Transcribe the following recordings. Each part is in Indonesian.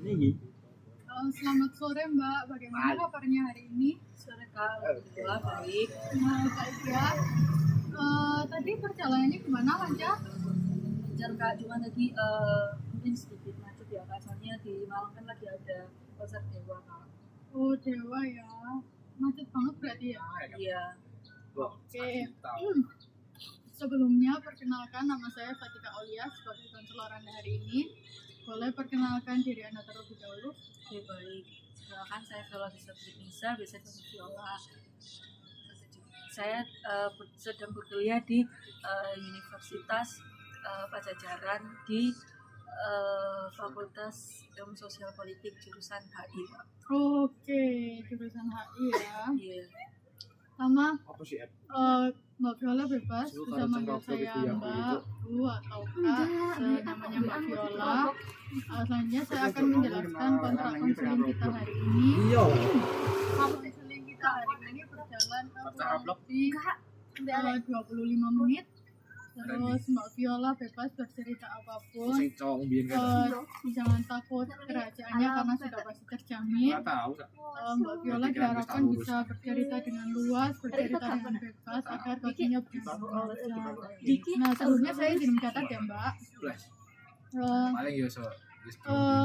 Selamat sore Mbak, bagaimana kabarnya hari ini? Sore Kak, alhamdulillah baik. Baik ya. Tadi perjalanannya gimana, lancar? Lancar Kak, cuma tadi mungkin sedikit macet ya Kak, soalnya di Malang kan lagi ada konser Dewa Kak. Oh Dewa ya, macet banget berarti ya? Iya. Oke. Sebelumnya perkenalkan, nama saya Fatika Aulia sebagai konselor Anda hari ini. Boleh perkenalkan diri Anda terlebih dahulu? Oke baik. Silakan, saya Viola Nisa, biasa disebut Viola. Saya sedang berkuliah di Universitas Pajajaran di Fakultas Ilmu Sosial Politik jurusan HI. Oke, jurusan HI ya. Iya. Sama Mbak Viola bebas bisa manggil saya Mbak, Bu, atau Kak, namanya Mbak Viola. Selanjutnya saya akan menjelaskan kontrak konseling kita hari ini. Konseling kita hari ini berjalan kurang lebih 25 menit. Terus Mbak Viola bebas bercerita apapun. Jangan takut kerahasiaannya karena sudah pasti terjamin. Mbak Viola diharapkan bisa bercerita dengan luas, bercerita dengan bebas agar kopinya bisa lancar. Nah, sebelumnya saya izin mencatat ya Mbak.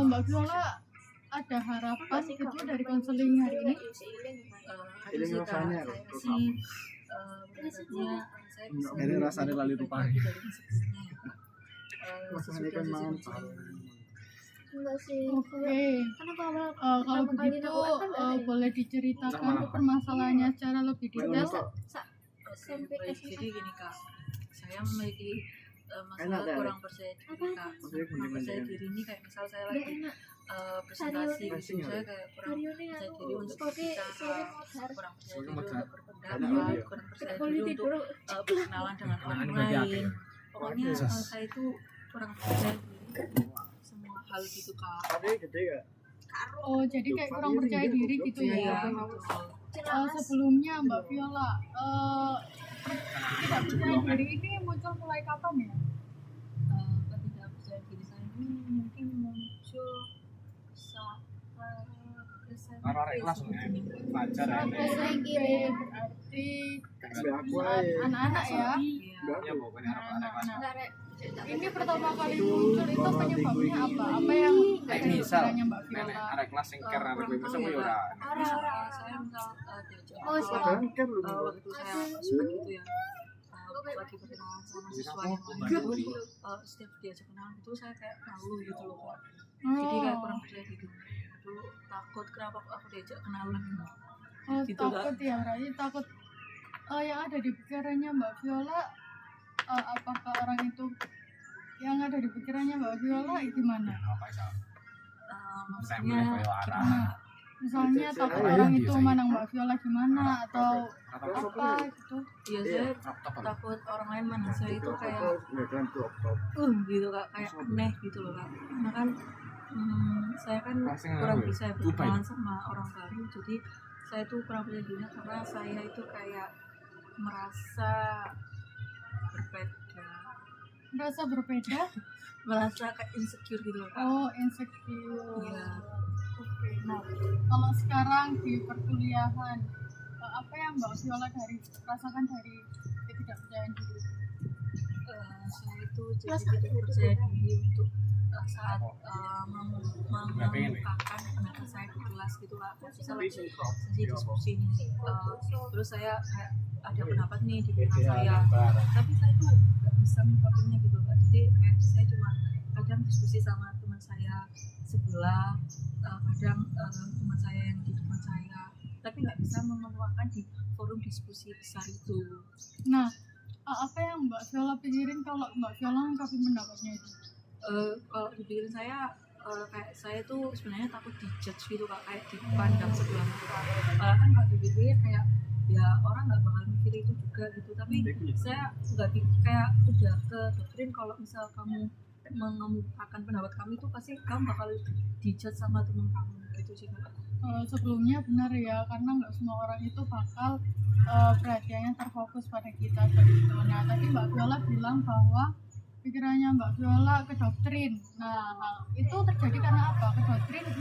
Mbak Viola ada harapan gitu dari konseling hari ini? Ini rasanya lali rupanya. Oke, kalau begitu boleh diceritakan permasalahannya secara lebih detail? Jadi gini Kak, saya memiliki masalah kurang percaya diri Kak. Kurang percaya diri ini kayak misal saya lagi presentasi gitu, saya kayak kurang percaya diri untuk berbicara, kurang percaya diri untuk berpendapat, kurang percaya diri untuk berkenalan dengan orang lain. Pokoknya saya itu kurang percaya diri semua hal gitu Kak. Oh, jadi kayak kurang percaya diri gitu ya? Sebelumnya Mbak Viola, tidak percaya diri ini muncul mulai kapan ya? Tidak percaya diri saya ini mungkin muncul saat Arek langsung ya. Pacar ya. Berarti anak-anak ya? Ya pokoknya anak-anak. Ini pertama kali muncul itu penyebabnya apa? Apa yang Misal Mbak Viola? arek kelas sing ker arek kowe bisa yo ora. Saya misal diajak waktu saya sempat itu ya lagi berkenalan sama siswa yang lain itu setiap diajak kenalan itu saya kayak malu gitu loh Kak. Jadi kayak kurang percaya diri. Aduh, takut kenapa aku diajak kenalan gitu takut ya, berarti takut yang ada di pikirannya Mbak Viola. Apakah orang itu yang ada di pikirannya Mbak Viola gimana? Maksudnya gimana? Misalnya takut orang itu mandang Mbak Viola gimana atau apa gitu? Iya, saya takut orang lain mandang saya itu kayak gitu Kak, kayak aneh gitu loh Kak. Karena kan saya kan kurang bisa berkenalan sama orang baru, jadi saya tuh kurang percaya diri karena saya itu kayak merasa berbeda, merasa kayak insecure gitu loh Kak. Oh, insecure. Iya. Oke. Nah, kalau sekarang di perkuliahan, apa yang Mbak Viola rasakan dari ketidakpercayaan diri? Saya itu jadi tidak percaya diri untuk saat mengemukakan pendapat saya di kelas gitu Kak. Misal lagi sesi diskusi nih, terus saya kayak ada pendapat nih di belakang saya, tapi saya tuh nggak bisa mengungkapkannya gitu Kak. Jadi kayak saya cuma kadang diskusi sama teman saya sebelah, kadang teman saya yang di depan saya, tapi nggak bisa mengemukakan di forum diskusi besar itu. Nah, apa yang Mbak Viola pikirin kalau Mbak Viola mengungkapkan pendapatnya itu? Kalau dipikirin saya kayak saya tuh sebenarnya takut dijudge gitu Kak, kayak dipandang sebelah mata. Kan kalau dipikir kayak ya orang nggak bakal mikir itu juga gitu, tapi saya nggak kayak udah ke doktrin kalau misal kamu mengemukakan pendapat kami itu pasti kamu bakal dijudge sama teman kamu gitu sih Kak. Sebelumnya benar ya, karena nggak semua orang itu bakal perhatiannya terfokus pada kita seperti itu. Nah, tadi Mbak Viola bilang bahwa pikirannya Mbak Viola ke doktrin. Nah, itu terjadi karena apa? Ke doktrin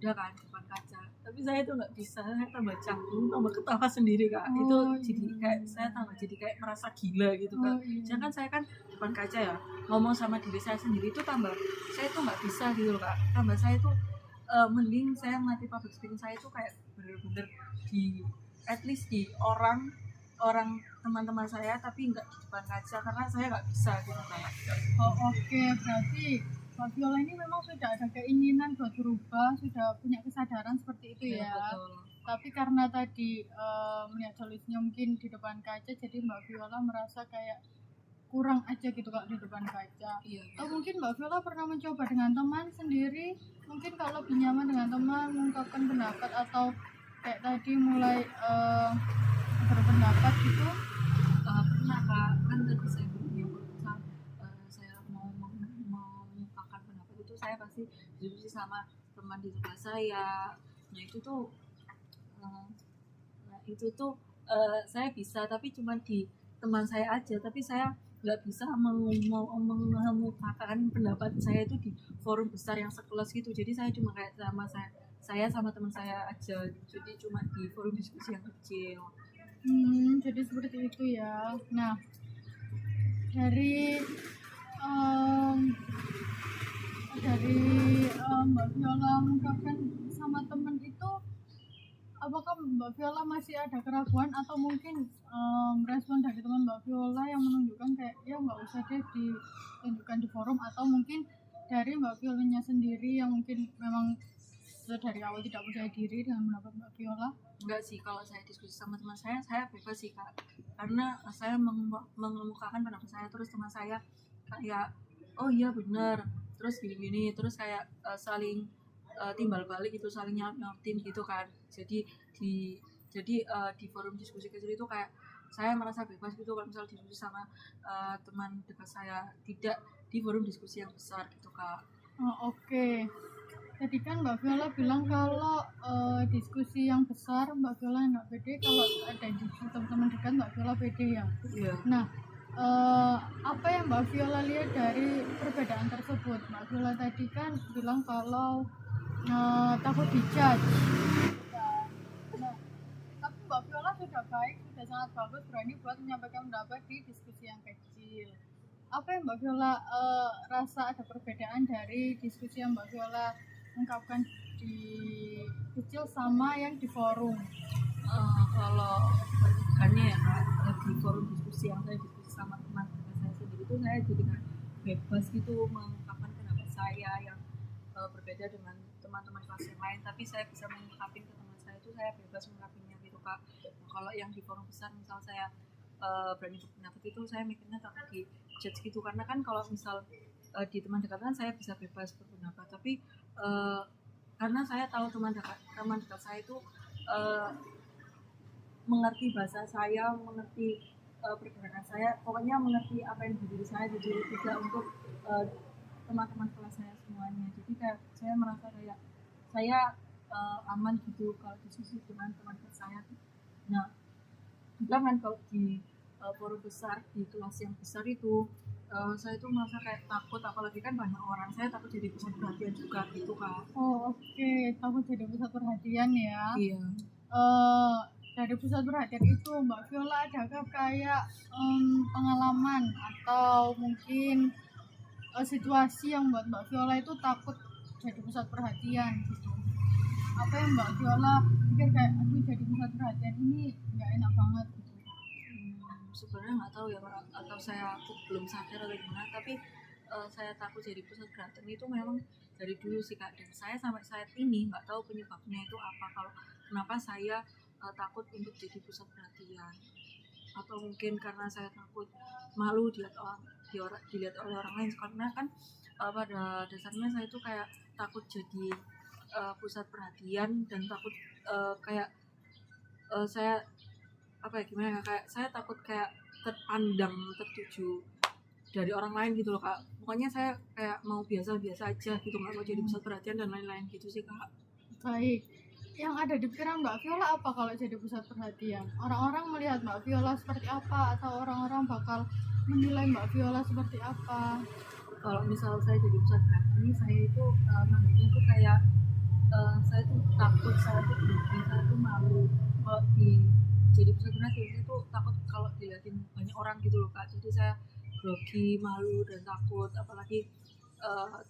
udah kan depan kaca, tapi saya itu nggak bisa, saya tambah canggung, tambah ketawa sendiri kak. Itu jadi kayak saya tambah jadi kayak merasa gila gitu kak. Jangan saya kan depan kaca ya, ngomong sama diri saya sendiri itu tambah saya itu nggak bisa gitu loh kak. Tambah saya itu mending saya melatih public speaking saya itu kayak bener-bener di at least di orang teman-teman saya, tapi nggak di depan kaca karena saya nggak bisa gitu kak. Oke, berarti Mbak Viola ini memang sudah ada keinginan buat berubah, sudah punya kesadaran seperti itu ya. Betul. Tapi karena tadi melihat solusinya mungkin di depan kaca, jadi Mbak Viola merasa kayak kurang aja gitu kak di depan kaca. Iya. Atau mungkin Mbak Viola pernah mencoba dengan teman sendiri, mungkin kalau lebih nyaman dengan teman mengungkapkan pendapat atau kayak tadi mulai berpendapat gitu. Pernah kak, kan tadi saya bilang misal saya mau mengungkapkan pendapat itu saya pasti diskusi sama teman di sebelah saya. Nah itu tuh saya bisa, tapi cuma di teman saya aja, tapi saya nggak bisa mengemukakan pendapat saya itu di forum besar yang sekelas gitu. Jadi saya cuma kayak saya sama teman saya aja, jadi cuma di forum diskusi yang kecil. Jadi seperti itu ya. Nah, dari Mbak Viola mengungkapkan sama teman itu, apakah Mbak Viola masih ada keraguan atau mungkin respon dari teman Mbak Viola yang menunjukkan kayak ya nggak usah deh ditunjukkan di forum, atau mungkin dari Mbak Violanya sendiri yang mungkin memang dari awal tidak percaya diri dengan pendapat Mbak Viola? Enggak sih, kalau saya diskusi sama teman saya bebas sih kak, karena saya mengemukakan pendapat saya, terus teman saya kayak oh iya benar, terus gini-gini, terus kayak saling timbal balik gitu, saling nyautin gitu kan. Jadi di forum diskusi kecil itu kayak saya merasa bebas gitu kalau misal diskusi sama teman dekat saya, tidak di forum diskusi yang besar gitu kak. Oke. Tadi kan Mbak Viola bilang kalau diskusi yang besar Mbak Viola nggak pede, kalau ada diskusi teman-teman dekat Mbak Viola pede ya. Iya. Nah, apa yang Mbak Viola lihat dari perbedaan tersebut? Mbak Viola tadi kan bilang kalau takut dijudge. Nah, tapi Mbak Viola sudah baik, sudah sangat bagus, berani buat menyampaikan pendapat di diskusi yang kecil. Apa yang Mbak Viola rasa ada perbedaan dari diskusi yang Mbak Viola ungkapkan di kecil sama yang di forum? Kalau perbandingannya ya kak, di forum diskusi yang saya diskusi sama teman-teman saya sendiri itu saya jadi kan bebas gitu mengungkapkan pendapat saya yang berbeda dengan teman-teman kelas yang lain, tapi saya bisa mengungkapin ke teman saya itu saya bebas mengungkapinnya gitu kak. Kalau yang di forum besar misal saya berani berpendapat itu saya mikirnya takut di judge gitu, karena kan kalau misal di teman dekat kan saya bisa bebas berpendapat, tapi karena saya tahu teman dekat saya itu mengerti bahasa saya, mengerti pergerakan saya, pokoknya mengerti apa yang di diri saya, jadi tidak untuk teman-teman kelas saya semuanya. Jadi kayak saya merasa kayak saya aman gitu kalau diskusi dengan teman dekat saya. Nah, juga kan kalau di forum besar, di kelas yang besar itu saya tuh merasa kayak takut, apalagi kan banyak orang, saya takut jadi pusat perhatian juga gitu kak. Oke, takut jadi pusat perhatian ya. Iya. Dari pusat perhatian itu Mbak Viola adakah kayak pengalaman atau mungkin situasi yang buat Mbak Viola itu takut jadi pusat perhatian gitu? Apa yang Mbak Viola pikir kayak aduh jadi pusat perhatian ini nggak enak banget gitu? Sebenarnya nggak tahu ya, atau saya belum sadar atau gimana, tapi saya takut jadi pusat perhatian itu memang dari dulu sih kak, dan saya sampai saat ini nggak tahu penyebabnya itu apa, kalau kenapa saya takut untuk jadi pusat perhatian. Atau mungkin karena saya takut malu dilihat oleh orang lain, karena kan pada dasarnya saya itu kayak takut jadi pusat perhatian, dan takut kayak saya gimana, kayak saya takut kayak terpandang, tertuju dari orang lain gitu loh kak. Pokoknya saya kayak mau biasa-biasa aja gitu, nggak mau jadi pusat perhatian dan lain-lain gitu sih kak. Baik, yang ada di pikiran Mbak Viola apa kalau jadi pusat perhatian? Orang-orang melihat Mbak Viola seperti apa, atau orang-orang bakal menilai Mbak Viola seperti apa? Kalau misal saya jadi pusat perhatian, saya itu nantinya tuh kayak saya tuh takut, saya tuh grogi, saya tuh malu kalau jadi peserta saya tuh takut kalau dilihatin banyak orang gitu loh Kak. Jadi saya grogi, malu dan takut, apalagi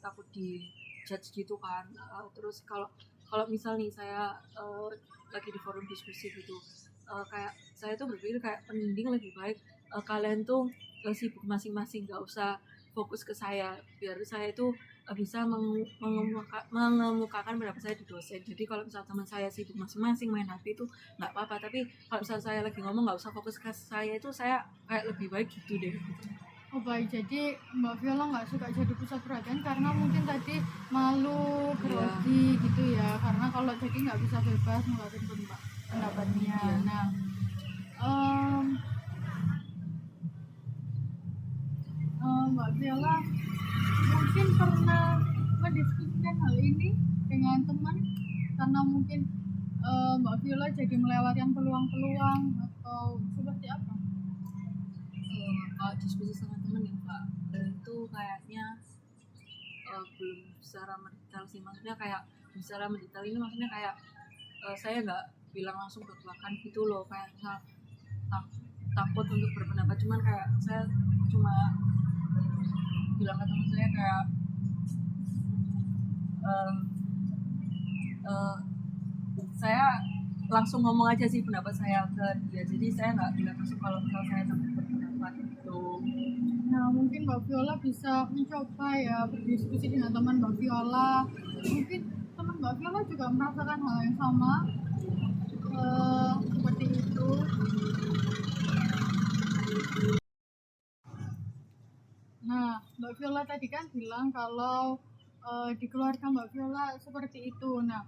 takut di judge gitu kan. Terus kalau kalau misal nih saya lagi di forum diskusi gitu, kayak saya tuh berpikir kayak mending lebih baik kalian tuh sibuk masing-masing, nggak usah fokus ke saya, biar saya itu bisa mengemukakan pendapat saya di dosen. Jadi kalau misal teman saya sibuk masing-masing main HP itu nggak apa-apa, tapi kalau misal saya lagi ngomong nggak usah fokus ke saya, itu saya kayak lebih baik gitu deh. Oh baik, jadi Mbak Viola nggak suka jadi pusat perhatian karena mungkin tadi malu, grogi gitu ya. Karena kalau jadi nggak bisa bebas ngeluarin pendapatnya. Iya. Nah, Mbak Viola mungkin pernah mendiskusikan hal ini dengan teman karena mungkin Mbak Viola jadi melewatkan peluang-peluang atau seperti apa? Kalau diskusi sama temen ya Pak, itu kayaknya belum secara mendetail sih, maksudnya kayak secara mendetail ini maksudnya kayak saya nggak bilang langsung belak-belakan gitu loh, kayak misal takut untuk berpendapat, cuman kayak saya cuma bilang ke teman saya kayak saya langsung ngomong aja sih pendapat saya ke dia, jadi saya nggak bilang langsung kalau misal saya takut berpendapat gitu. Nah, mungkin Mbak Viola bisa mencoba ya berdiskusi dengan teman Mbak Viola. Mungkin teman Mbak Viola juga merasakan hal yang sama seperti itu. Nah, Mbak Viola tadi kan bilang kalau di keluarga Mbak Viola seperti itu. Nah,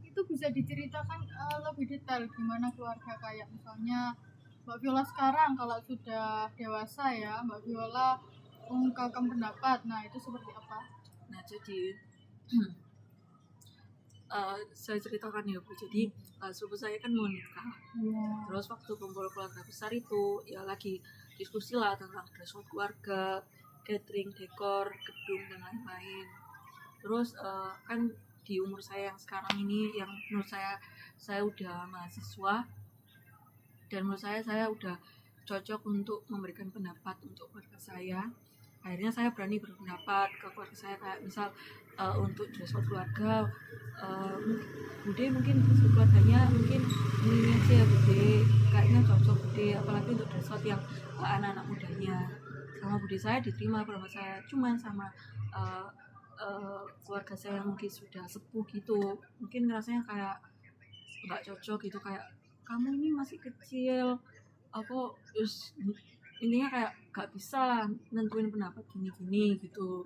itu bisa diceritakan lebih detail gimana keluarga, kayak misalnya Mbak Viola sekarang kalau sudah dewasa ya, Mbak Viola mengungkapkan pendapat. Nah, itu seperti apa? Nah jadi saya ceritakan ya Bu, jadi sepupu saya kan mau nikah. Terus waktu kumpul keluarga besar itu ya lagi diskusi lah tentang dress code keluarga, catering, dekor, gedung dan lain-lain. Terus kan di umur saya yang sekarang ini, yang menurut saya udah mahasiswa, dan menurut saya udah cocok untuk memberikan pendapat untuk keluarga saya. Akhirnya saya berani berpendapat ke keluarga saya, kayak misal untuk dress code keluarga, Bude mungkin dress code keluarganya mungkin ini aja ya Bude, kayaknya cocok Bude, apalagi untuk dress code yang anak-anak mudanya. Sama Bude saya diterima pendapat saya, cuman sama keluarga saya yang mungkin sudah sepuh gitu, mungkin rasanya kayak nggak cocok gitu, kayak kamu ini masih kecil, aku terus intinya kayak gak bisa lah nentuin pendapat gini-gini gitu.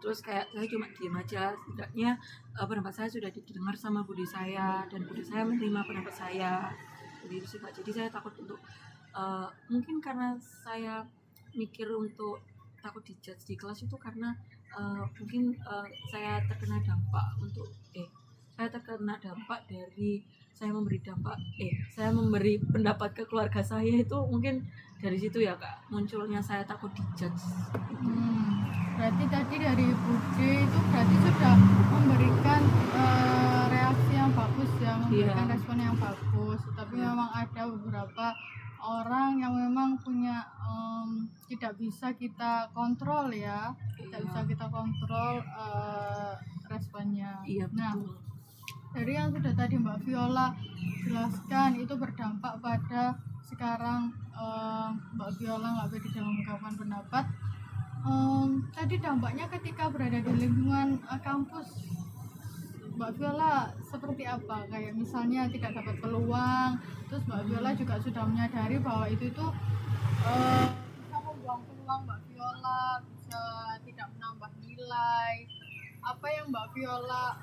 Terus kayak saya cuma diem aja, setidaknya pendapat saya sudah didengar sama budi saya, dan budi saya menerima pendapat saya. Jadi itu sih Kak. Jadi saya takut untuk mungkin karena saya mikir untuk takut dijudge di kelas itu karena mungkin saya terkena dampak dari saya memberi pendapat ke keluarga saya, itu mungkin dari situ ya Kak munculnya saya takut dijudge. Berarti tadi dari Bude itu berarti sudah memberikan reaksi yang bagus ya, memberikan respon yang bagus, tapi memang ada beberapa orang yang memang punya tidak bisa kita kontrol ya, tidak bisa kita kontrol responnya. Nah, dari yang sudah tadi Mbak Viola jelaskan, itu berdampak pada sekarang Mbak Viola nggak pede dalam mengungkapkan pendapat. Tadi dampaknya ketika berada di lingkungan kampus, Mbak Viola seperti apa? Kayak misalnya tidak dapat peluang, terus Mbak Viola juga sudah menyadari bahwa itu bisa membuang peluang Mbak Viola, bisa tidak menambah nilai. Apa yang Mbak Viola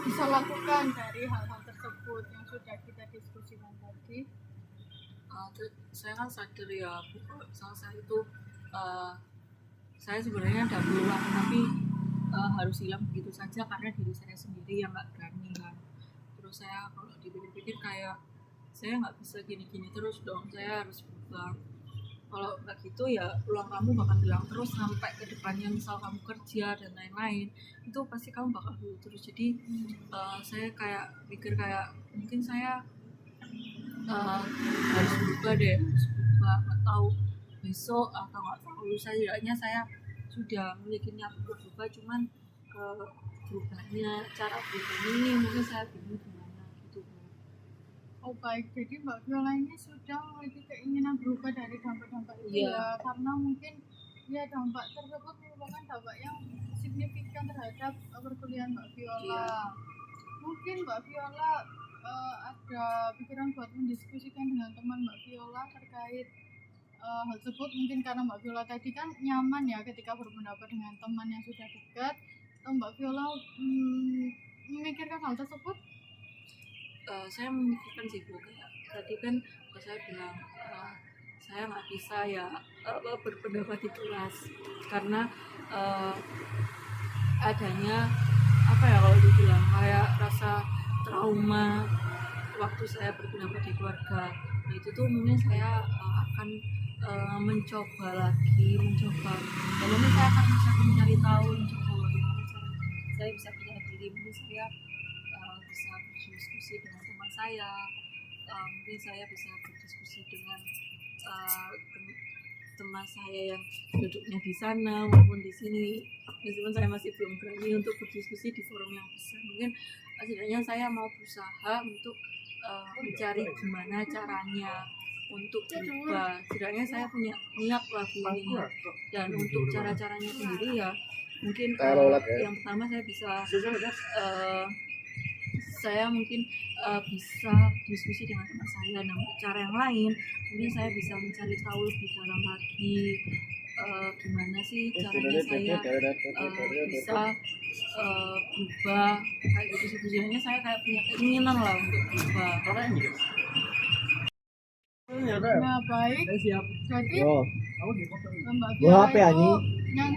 bisa lakukan dari hal-hal tersebut yang sudah kita diskusikan tadi? Saya kan sadar ya Bu, misalnya saya itu saya sebenarnya ada peluang, tapi harus hilang begitu saja karena diri saya sendiri yang nggak berani kan. Terus saya kalau dipikir-pikir kayak saya nggak bisa gini-gini terus dong, saya harus berubah. kalau nggak gitu ya peluang kamu bakal hilang terus sampai ke depannya, misal kamu kerja dan lain-lain itu pasti kamu bakal dulu terus. Jadi saya kayak mikir kayak mungkin saya harus berubah deh, harus berubah, nggak tahu besok atau nggak tahu lusa, setidaknya saya sudah memiliki niat untuk berubah, cuman berubahnya cara berubahnya ini mungkin saya bingung gimana gitu. Oh baik, jadi Mbak Viola ini sudah memiliki keinginan berubah dari dampak-dampak itu ya, karena mungkin ya dampak tersebut merupakan dampak yang signifikan terhadap perkuliahan Mbak Viola. Mungkin Mbak Viola ada pikiran buat mendiskusikan dengan teman Mbak Viola terkait hal tersebut, mungkin karena Mbak Viola tadi kan nyaman ya ketika berpendapat dengan teman yang sudah dekat. Mbak Viola memikirkan hal tersebut? Saya memikirkan sih Bu, kayak tadi kan saya bilang saya nggak bisa ya berpendapat di kelas karena adanya apa ya kalau dibilang kayak rasa trauma waktu saya berpendapat di keluarga. Nah itu tuh mungkin saya akan mencoba bagaimana saya akan bisa mencari tahu, mencoba bagaimana cara saya bisa punya diri, mungkin saya bisa berdiskusi dengan teman saya, mungkin saya bisa berdiskusi dengan teman saya yang duduknya di sana maupun di sini, meskipun saya masih belum berani untuk berdiskusi di forum yang besar. Mungkin setidaknya saya mau berusaha untuk mencari gimana caranya untuk berubah. Setidaknya saya punya niat lagi ini, dan untuk cara-caranya sendiri ya mungkin yang pertama saya mungkin bisa diskusi dengan teman saya. Nah cara yang lain mungkin saya bisa mencari tahu lebih dalam lagi gimana sih caranya saya bisa berubah kayak gitu sih. Sebenarnya saya kayak punya keinginan lah untuk berubah. Nah baik, jadi Mbak Wah, Viola apa itu ini? yang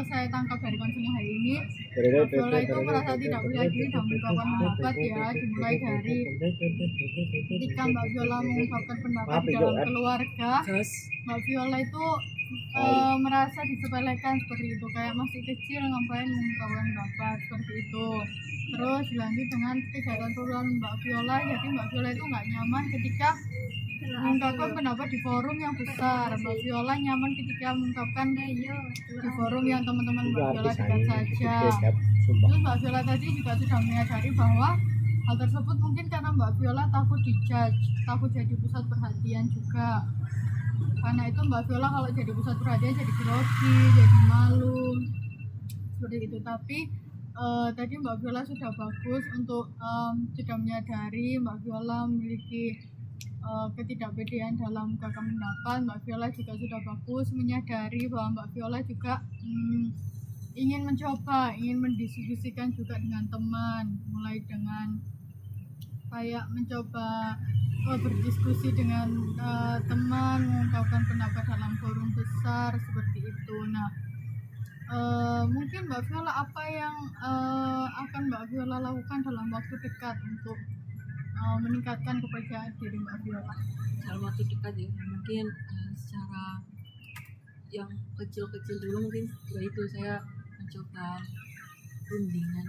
saya tangkap dari konseling hari ini, Mbak Viola itu merasa tidak punya diri dan mengungkapkan pendapat ya, dimulai dari ketika Mbak Viola mengungkapkan pendapat di dalam keluarga. Mbak Viola itu merasa disepelekan seperti itu, kayak masih kecil ngapain mengungkapkan pendapat seperti itu. Terus dilanjut dengan kegiatan peruluan Mbak Viola, jadi Mbak Viola itu nggak nyaman ketika mengungkapkan pendapat di forum yang besar. Mbak Viola nyaman ketika mengungkapkan di forum yang teman-teman Mbak Viola dekat saja. Terus Mbak Viola tadi juga sudah menyadari bahwa hal tersebut mungkin karena Mbak Viola takut dijudge, takut jadi pusat perhatian juga. Karena itu Mbak Viola kalau jadi pusat perhatian jadi grogi, jadi malu seperti itu. Tapi tadi Mbak Viola sudah bagus untuk sudah menyadari Mbak Viola memiliki ketidakpedean dalam ungkapkan pendapat. Mbak Viola juga sudah bagus menyadari bahwa Mbak Viola juga ingin mencoba, ingin mendiskusikan juga dengan teman, mulai dengan kayak mencoba berdiskusi dengan teman, mengungkapkan pendapat dalam forum besar seperti itu. Nah mungkin Mbak Viola apa yang akan Mbak Viola lakukan dalam waktu dekat untuk meningkatkan kepercayaan diri Mbak Viola? Dalam waktu dekat ya mungkin secara yang kecil-kecil dulu, mungkin yaitu saya mencoba rundingan,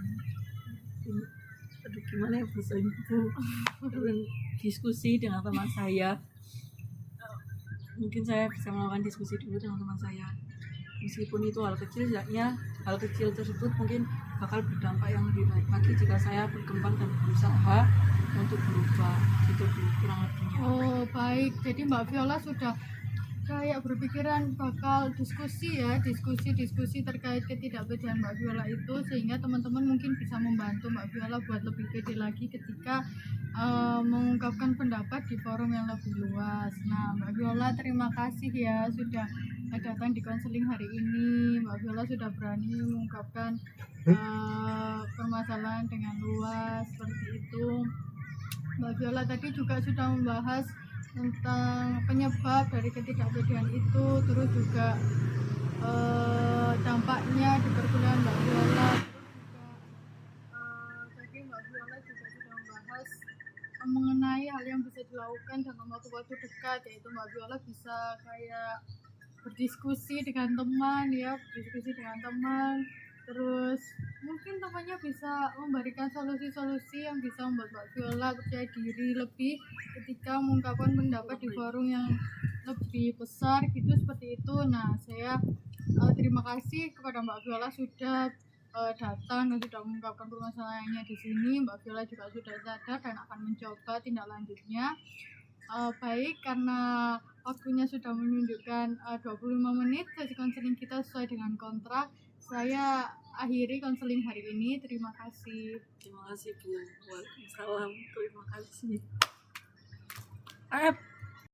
gimana ya bahasanya itu, diskusi dengan teman saya. Mungkin saya bisa melakukan diskusi dulu dengan teman saya, meskipun itu hal kecil, setidaknya hal kecil tersebut mungkin bakal berdampak yang lebih baik lagi jika saya berkembang dan berusaha untuk berubah. Itu kurang lebihnya. Oh baik, jadi Mbak Viola sudah kayak berpikiran bakal diskusi ya, diskusi terkait ketidakpedean Mbak Viola itu, sehingga teman-teman mungkin bisa membantu Mbak Viola buat lebih pede lagi ketika mengungkapkan pendapat di forum yang lebih luas. Nah Mbak Viola terima kasih ya sudah datang di konseling hari ini. Mbak Viola sudah berani mengungkapkan permasalahan dengan luas seperti itu. Mbak Viola tadi juga sudah membahas tentang penyebab dari ketidakpedean itu, terus juga dampaknya di perkuliahan Mbak Viola. Terus juga tadi Mbak Viola juga sudah membahas mengenai hal yang bisa dilakukan dalam waktu-waktu dekat, yaitu Mbak Viola bisa kayak berdiskusi dengan teman ya, terus mungkin temannya bisa memberikan solusi-solusi yang bisa membuat Mbak Viola percaya diri lebih ketika mengungkapkan pendapat di forum yang lebih besar gitu, seperti itu. Nah, saya terima kasih kepada Mbak Viola sudah datang dan sudah mengungkapkan permasalahannya di sini. Mbak Viola juga sudah sadar dan akan mencoba tindak lanjutnya. Baik, karena waktunya sudah menunjukkan 25 menit sesi konseling kita sesuai dengan kontrak, saya akhiri konseling hari ini. Terima kasih. Terima kasih Bu. Waalaikumsalam. Terima kasih.